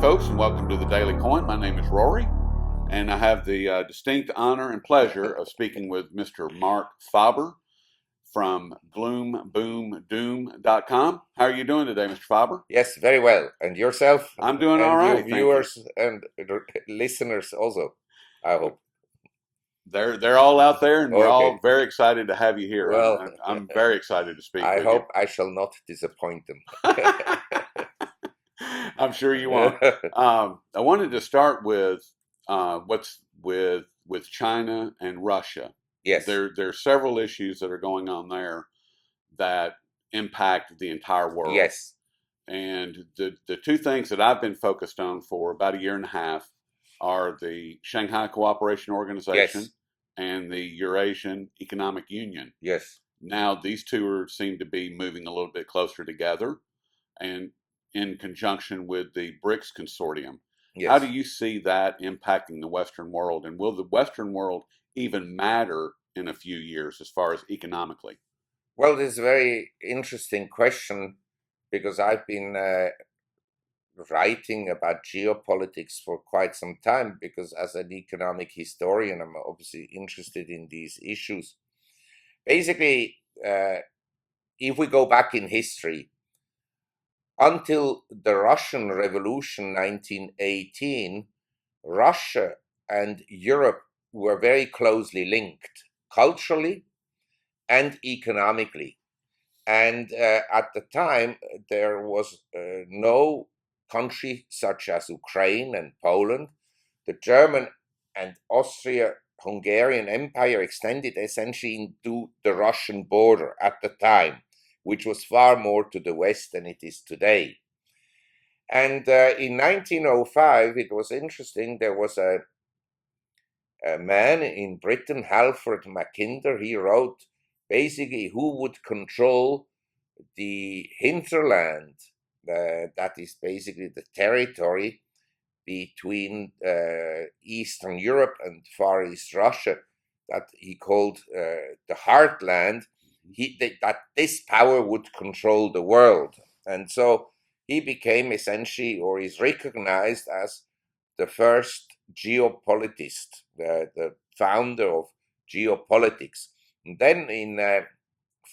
folks, and welcome to the Daily Coin. My name is Rory, and I have the distinct honor and pleasure of speaking with Mr. Marc Faber from gloomboomdoom.com. How are you doing today, Mr. Faber? Yes, very well. And yourself? I'm doing all right, And your viewers and listeners also, I hope. They're all out there, and we're all Okay. very excited to have you here. Well, I'm very excited to speak I with hope I shall not disappoint them. you. I'm sure you won't. I wanted to start with what's with China and Russia. Yes. There are several issues that are going on there that impact the entire world. Yes. And the two things that I've been focused on for about a year and a half are the Shanghai Cooperation Organization Yes. and the Eurasian Economic Union. Yes. Now these two seem to be moving a little bit closer together, and in conjunction with the BRICS consortium. Yes. How do you see that impacting the Western world, and will the Western world even matter in a few years as far as economically? Well, this is a very interesting question because I've been writing about geopolitics for quite some time because as an economic historian, I'm obviously interested in these issues. Basically, if we go back in history, until the Russian Revolution 1918, Russia and Europe were very closely linked culturally and economically. And at the time, there was no country such as Ukraine and Poland. The German and Austria-Hungarian Empire extended essentially into the Russian border at the time, which was far more to the west than it is today. And in 1905, it was interesting, there was a man in Britain, Halford Mackinder. He wrote basically who would control the hinterland, that is basically the territory between Eastern Europe and Far East Russia, that he called the heartland. That this power would control the world. And so he became essentially, or is recognized as the first geopolitist, the founder of geopolitics. And then in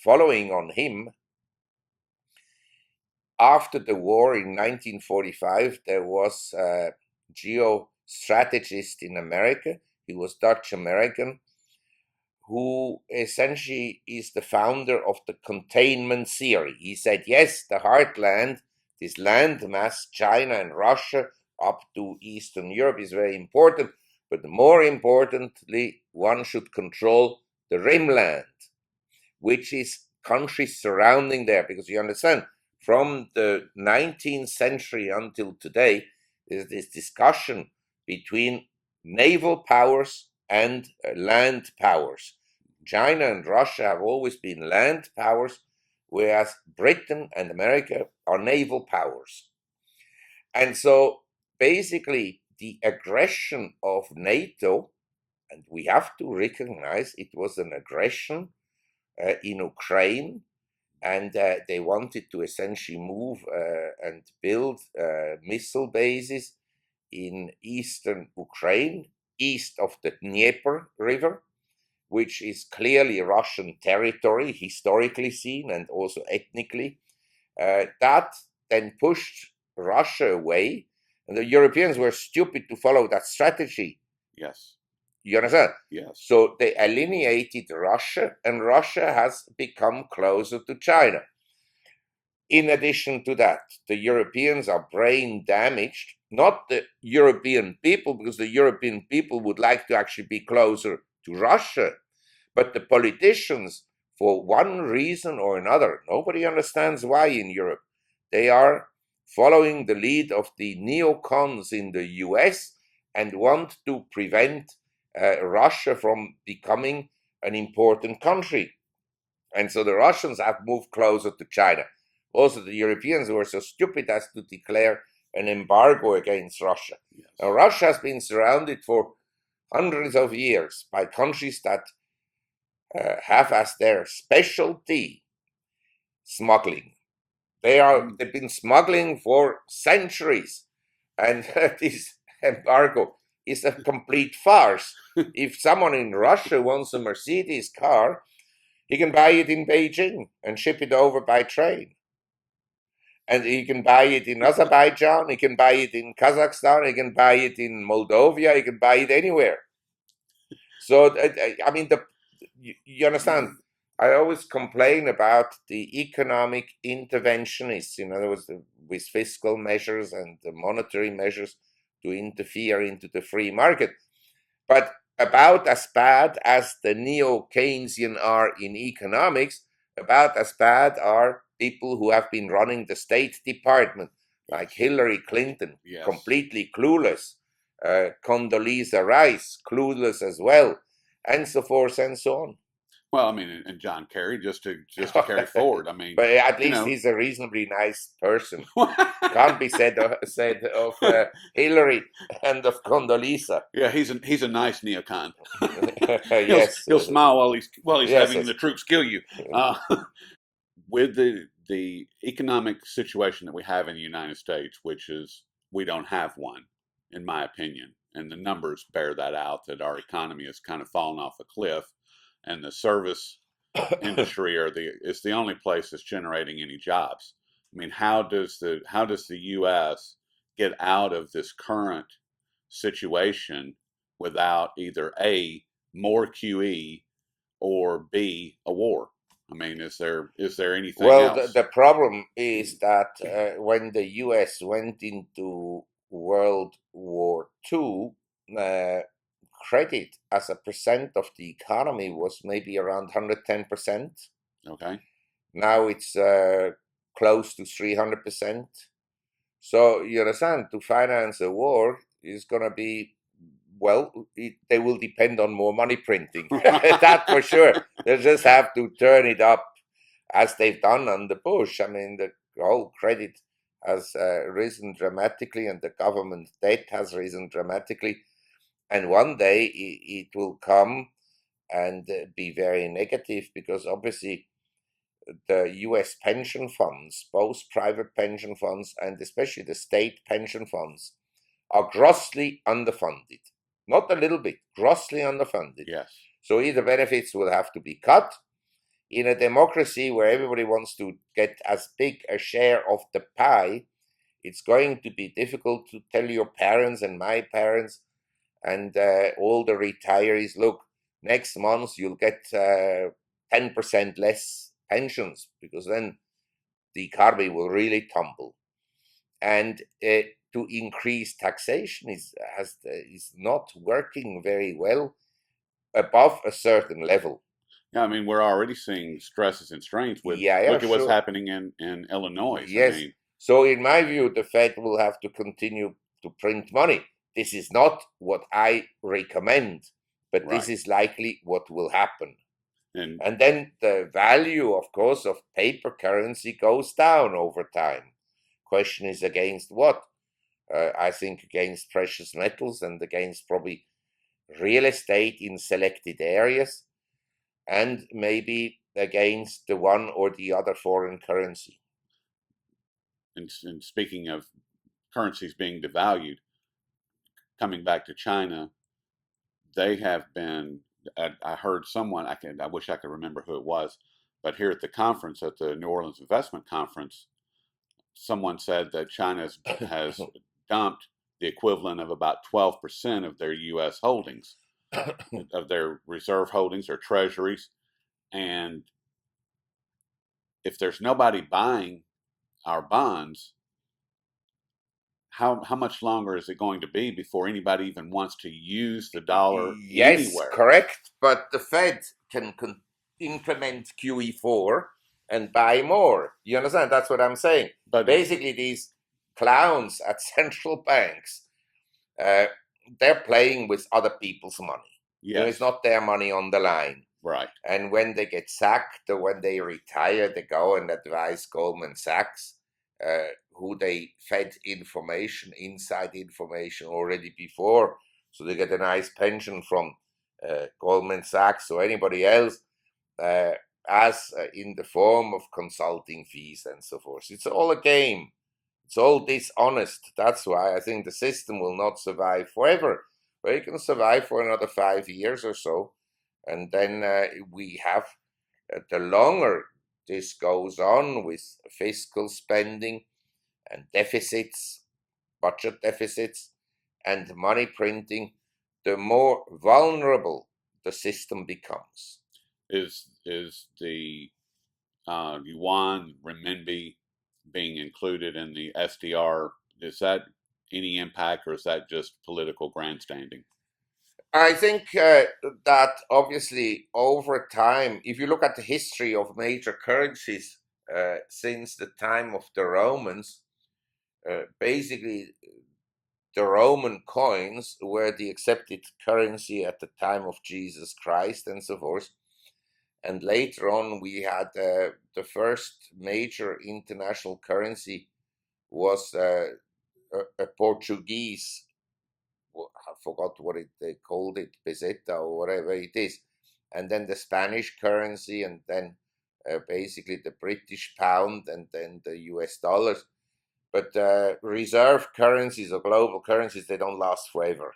following on him, after the war in 1945, there was a geostrategist in America. He was Dutch-American, who essentially is the founder of the containment theory. He said, yes, the heartland, this landmass, China and Russia, up to Eastern Europe is very important, but more importantly, one should control the rimland, which is countries surrounding there, because you understand, from the 19th century until today, there's this discussion between naval powers and land powers. China and Russia have always been land powers, whereas Britain and America are naval powers. And so basically the aggression of NATO, and we have to recognize it was an aggression in Ukraine, and they wanted to essentially move and build missile bases in eastern Ukraine, east of the Dnieper River, which is clearly Russian territory, historically seen and also ethnically. That then pushed Russia away, and the Europeans were stupid to follow that strategy. Yes. You understand? Yes. So they alienated Russia, and Russia has become closer to China. In addition to that, the Europeans are brain damaged, not the European people, because the European people would like to actually be closer to Russia, but the politicians, for one reason or another, nobody understands why in Europe, they are following the lead of the neocons in the US and want to prevent Russia from becoming an important country. And so the Russians have moved closer to China. Also, the Europeans were so stupid as to declare an embargo against Russia. Yes. Now, Russia has been surrounded for hundreds of years by countries that have as their specialty smuggling. They've been smuggling for centuries. And this embargo is a complete farce. If someone in Russia wants a Mercedes car, he can buy it in Beijing and ship it over by train. And he can buy it in Azerbaijan, he can buy it in Kazakhstan, he can buy it in Moldova, he can buy it anywhere. So, I mean, you understand? I always complain about the economic interventionists, in other words, with fiscal measures and the monetary measures to interfere into the free market. But about as bad as the neo-Keynesian are in economics, about as bad are people who have been running the State Department, like Hillary Clinton, Yes. completely clueless, Condoleezza Rice, clueless as well, and so forth and so on. Well, I mean, and John Kerry, just to carry forward. I mean, But at you least know, he's a reasonably nice person. Can't be said of Hillary and of Condoleezza. Yeah, he's a nice neocon. Yes. He'll smile while he's Yes, having yes. the troops kill you. With the economic situation that we have in the United States, which is we don't have one, in my opinion, and the numbers bear that out, that our economy has kind of fallen off a cliff, and the service industry is the only place that's generating any jobs. I mean, how does the U.S. get out of this current situation without either A, more QE, or B, a war? I mean, is there anything Well, else? the problem is that when the US went into World War II, credit as a percent of the economy was maybe around 110%. Okay. Now it's close to 300%. So you understand, to finance a war is going to be, well, they will depend on more money printing. That for sure. They just have to turn it up as they've done under Bush. I mean, the whole credit has risen dramatically and the government debt has risen dramatically. And one day it will come and be very negative, because obviously the US pension funds, both private pension funds and especially the state pension funds, are grossly underfunded. Not a little bit, grossly underfunded. Yes. So either benefits will have to be cut. In a democracy where everybody wants to get as big a share of the pie, it's going to be difficult to tell your parents and my parents and all the retirees, look, next month you'll get 10% less pensions, because then the economy will really tumble. And to increase taxation is not working very well above a certain level. Yeah, I mean, we're already seeing stresses and strains with Yeah, look at what's sure. happening in Illinois. Yes. I mean, So in my view, the Fed will have to continue to print money. This is not what I recommend, but this right. is likely what will happen. And And then the value, of course, of paper currency goes down over time. Question is against what? I think against precious metals and against probably real estate in selected areas, and maybe against the one or the other foreign currency. and speaking of currencies being devalued, coming back to China, they have been. I heard someone. I wish I could remember who it was, but here at the conference, at the New Orleans Investment Conference, someone said that China has dumped the equivalent of about 12% of their U.S. holdings, of their reserve holdings or treasuries, and if there's nobody buying our bonds, how much longer is it going to be before anybody even wants to use the dollar Yes, anywhere? correct. But the Fed can implement QE4 and buy more. You understand? That's what I'm saying. But Basically, these clowns at central banks, uh, they're playing with other people's money. You know, it's yes, not their money on the line. right. And when they get sacked or when they retire, they go and advise Goldman Sachs, who they fed information, inside information already before. So they get a nice pension from Goldman Sachs or anybody else, as in the form of consulting fees and so forth. It's all a game. It's all dishonest. That's why I think the system will not survive forever. But it can survive for another 5 years or so. And then we have, the longer this goes on with fiscal spending and deficits, budget deficits, and money printing, the more vulnerable the system becomes. Is the yuan renminbi being included in the SDR? Is that any impact, or is that just political grandstanding? I think that obviously over time, if you look at the history of major currencies since the time of the Romans, basically the Roman coins were the accepted currency at the time of Jesus Christ and so forth. And later on, we had the first major international currency was a Portuguese, I forgot what they called it, peseta or whatever it is. And then the Spanish currency, and then basically the British pound, and then the US dollars. But reserve currencies or global currencies, they don't last forever.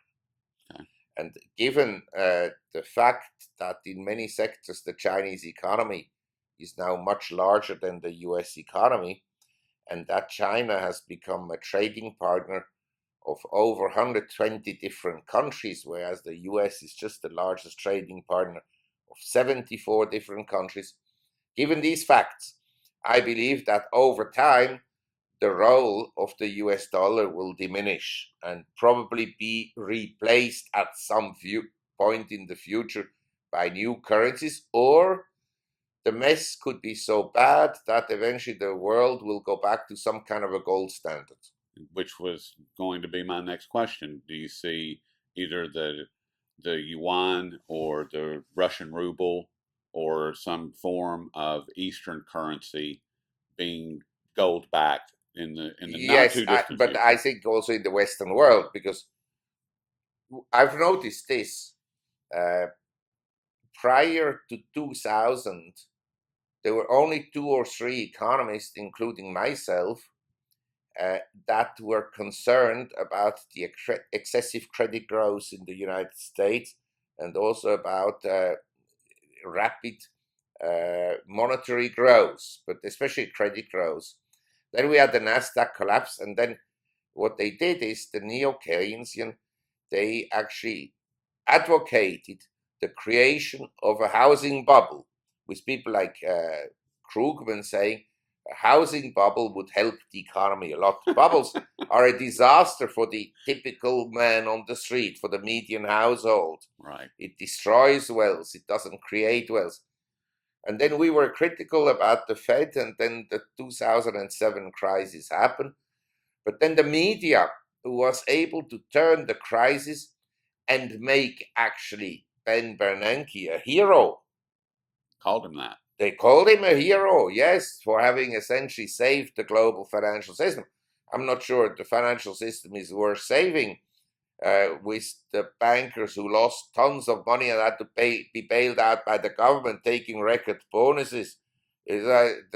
Okay. And given the fact that in many sectors the Chinese economy is now much larger than the US economy, and that China has become a trading partner of over 120 different countries, whereas the US is just the largest trading partner of 74 different countries. Given these facts, I believe that over time, the role of the US dollar will diminish and probably be replaced at some point in the future by new currencies, or the mess could be so bad that eventually the world will go back to some kind of a gold standard. Which was going to be my next question. Do you see either the yuan or the Russian ruble or some form of Eastern currency being gold backed in the not Yes, too distant but I future? think also in the Western world, because I've noticed this uh, prior to 2000, there were only two or three economists, including myself, that were concerned about the excessive credit growth in the United States, and also about rapid monetary growth, but especially credit growth. Then we had the Nasdaq collapse, and then what they did is the neo-Keynesian, they actually advocated the creation of a housing bubble, with people like Krugman saying a housing bubble would help the economy a lot. Bubbles are a disaster for the typical man on the street, for the median household. Right. It destroys wealth, it doesn't create wealth. And then we were critical about the Fed, and then the 2007 crisis happened. But then the media was able to turn the crisis and make actually Ben Bernanke a hero. Called him that. They called him a hero, yes, for having essentially saved the global financial system. I'm not sure the financial system is worth saving, with the bankers who lost tons of money and had to be bailed out by the government, taking record bonuses.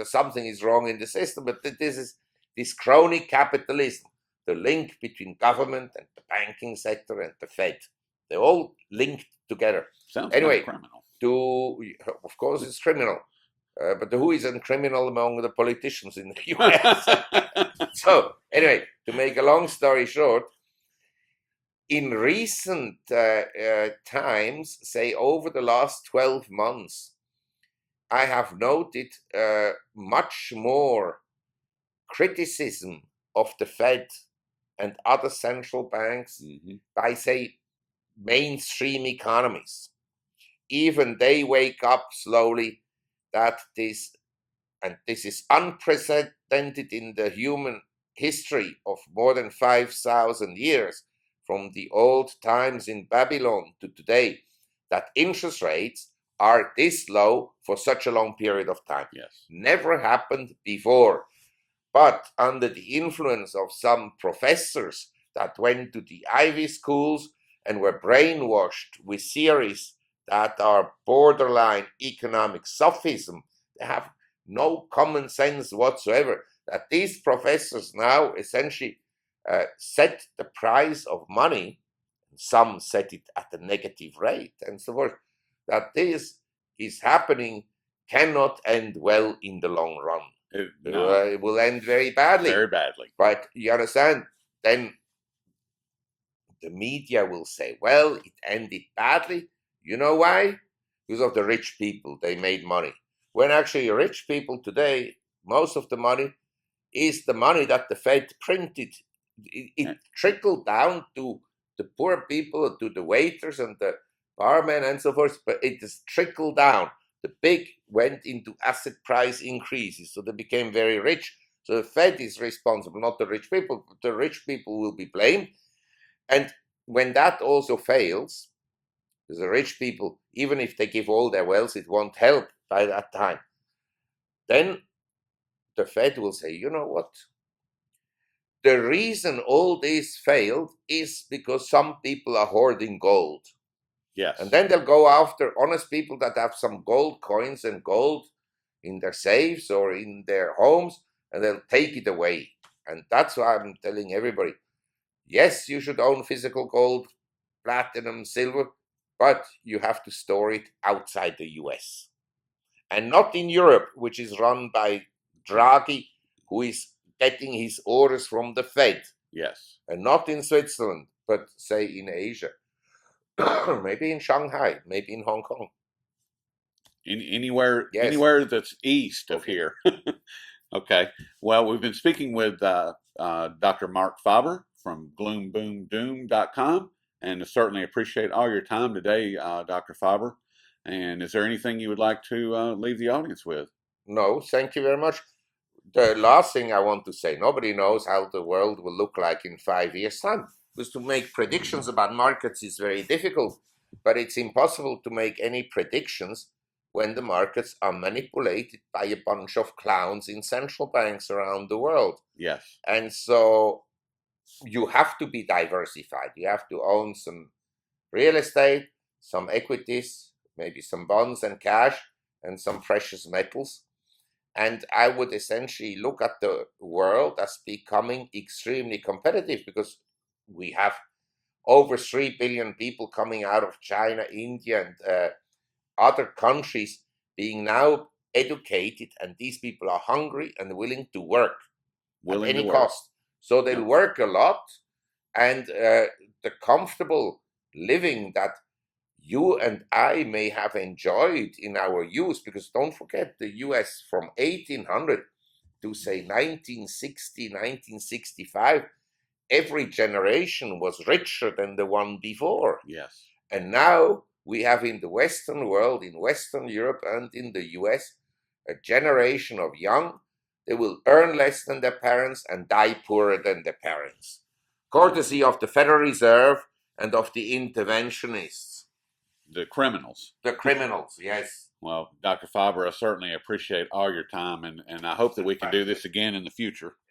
Something is wrong in the system, but this is this crony capitalism, the link between government and the banking sector and the Fed. They're all linked together. Sounds kind of Anyway, criminal. of course, it's criminal. But who isn't criminal among the politicians in the US? So, anyway, to make a long story short, in recent times, say over the last 12 months, I have noted much more criticism of the Fed and other central banks by, say, mainstream economies. Even they wake up slowly that this is unprecedented in the human history of more than 5,000 years, from the old times in Babylon to today, that interest rates are this low for such a long period of time. Yes. Never happened before. But under the influence of some professors that went to the Ivy schools and were brainwashed with theories that are borderline economic sophism, they have no common sense whatsoever. that these professors now essentially set the price of money. Some set it at a negative rate and so forth. That this is happening cannot end well in the long run. No, It will end very badly. very badly. But you understand, then the media will say, well, it ended badly. You know why? Because of the rich people. They made money. When actually rich people today, most of the money is the money that the Fed printed. It trickled down to the poor people, to the waiters and the barmen and so forth, but it has trickled down. The big went into asset price increases, so they became very rich. So the Fed is responsible, not the rich people. The rich people will be blamed. And when that also fails, because the rich people, even if they give all their wealth, it won't help by that time. Then the Fed will say, you know what? The reason all this failed is because some people are hoarding gold. Yes. And then they'll go after honest people that have some gold coins and gold in their safes or in their homes, and they'll take it away. And that's why I'm telling everybody, yes, you should own physical gold, platinum, silver, but you have to store it outside the US. And not in Europe, which is run by Draghi, who is getting his orders from the Fed. Yes. And not in Switzerland, but say in Asia. Maybe in Shanghai, maybe in Hong Kong. Anywhere, Yes. anywhere that's east of here. Okay. Well, we've been speaking with Dr. Marc Faber from gloomboomdoom.com, and I certainly appreciate all your time today, Dr. Faber. And is there anything you would like to leave the audience with? No, thank you very much. The last thing I want to say, nobody knows how the world will look like in 5 years' time. Because to make predictions about markets is very difficult, but it's impossible to make any predictions when the markets are manipulated by a bunch of clowns in central banks around the world. Yes. And so you have to be diversified. You have to own some real estate, some equities, maybe some bonds and cash, and some precious metals. And I would essentially look at the world as becoming extremely competitive because we have over 3 billion people coming out of China, India, and other countries being now educated. And these people are hungry and willing to work at any cost. So they'll work a lot. And the comfortable living that you and I may have enjoyed in our youth, because don't forget the US from 1800 to say 1960, 1965, every generation was richer than the one before. Yes. And now we have in the Western world, in Western Europe and in the US, a generation of young, they will earn less than their parents and die poorer than their parents. Courtesy of the Federal Reserve and of the interventionists. The criminals. The criminals, yes. Well, Dr. Faber, I certainly appreciate all your time, and I hope that we can do this again in the future.